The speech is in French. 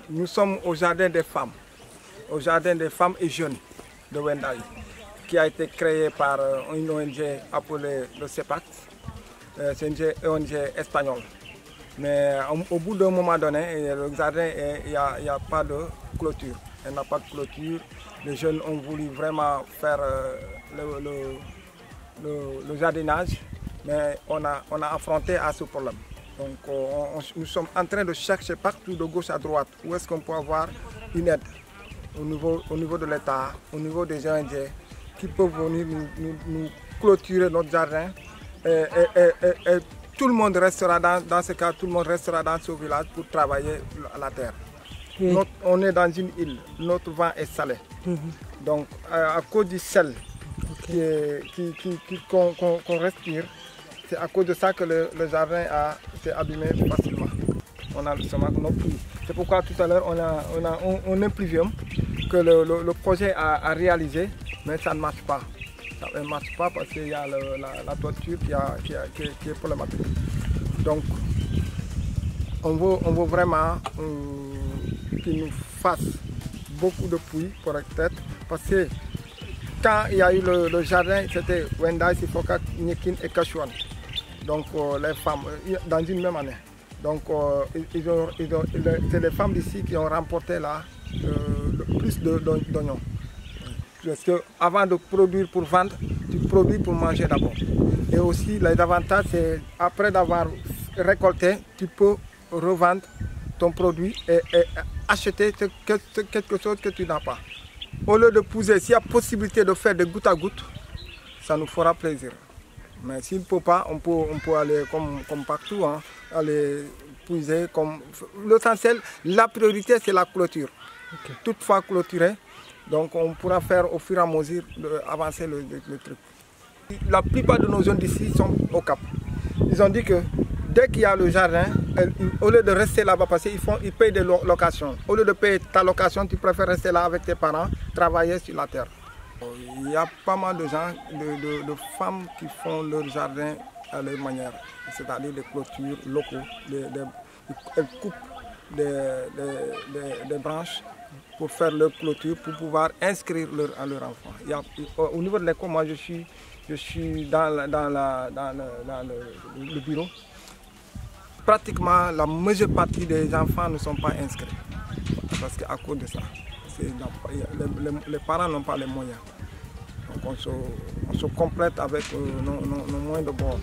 Nous sommes au jardin des femmes et jeunes de Wendai, qui a été créé par une ONG appelée le CEPAC. C'est une ONG espagnole. Mais au bout d'un moment donné, le jardin, il n'y a pas de clôture. Il n'y a pas de clôture. Les jeunes ont voulu vraiment faire le jardinage, mais on a affronté à ce problème. Donc nous sommes en train de chercher partout de gauche à droite où est-ce qu'on peut avoir une aide au niveau de l'État, au niveau des ONG qui peuvent venir nous clôturer notre jardin et tout le monde restera dans ce cas, tout le monde restera dans ce village pour travailler la terre. Oui. On est dans une île, notre vent est salé. Donc à cause du sel qu'on respire, c'est à cause de ça que le jardin s'est abîmé facilement. On a le stomac, nos pluies. C'est pourquoi tout à l'heure on a un pluvium que le projet a réalisé, mais ça ne marche pas. Ça ne marche pas parce qu'il y a la toiture qui est problématique. Donc on veut vraiment qu'il nous fasse beaucoup de pluie peut-être, parce que quand il y a eu le jardin, c'était Wendai, Sifoka, Nyekin et Kachouan. Donc les femmes, dans une même année. Donc c'est les femmes d'ici qui ont remporté le plus d'oignons. Parce qu'avant de produire pour vendre, tu produis pour manger d'abord. Et aussi les avantages, c'est après d'avoir récolté, tu peux revendre ton produit et acheter quelque chose que tu n'as pas. Au lieu de pousser, s'il y a possibilité de faire de goutte à goutte, ça nous fera plaisir. Mais s'il ne peut pas, on peut aller comme partout, hein, aller puiser. L'essentiel, la priorité, c'est la clôture. Okay. Toutefois clôturée, donc on pourra faire au fur et à mesure avancer le truc. La plupart de nos jeunes d'ici sont au Cap. Ils ont dit que dès qu'il y a le jardin, au lieu de rester là-bas, parce qu'ils payent des locations. Au lieu de payer ta location, tu préfères rester là avec tes parents, travailler sur la terre. Il y a pas mal de gens, de femmes qui font leur jardin à leur manière, c'est-à-dire des clôtures locaux. Elles coupent des branches pour faire leur clôture, pour pouvoir inscrire leur enfant. Au niveau de l'école, moi je suis dans le bureau. Pratiquement la majeure partie des enfants ne sont pas inscrits, parce qu'à cause de ça, les parents n'ont pas les moyens. Donc on se complète avec nos moyens de bord.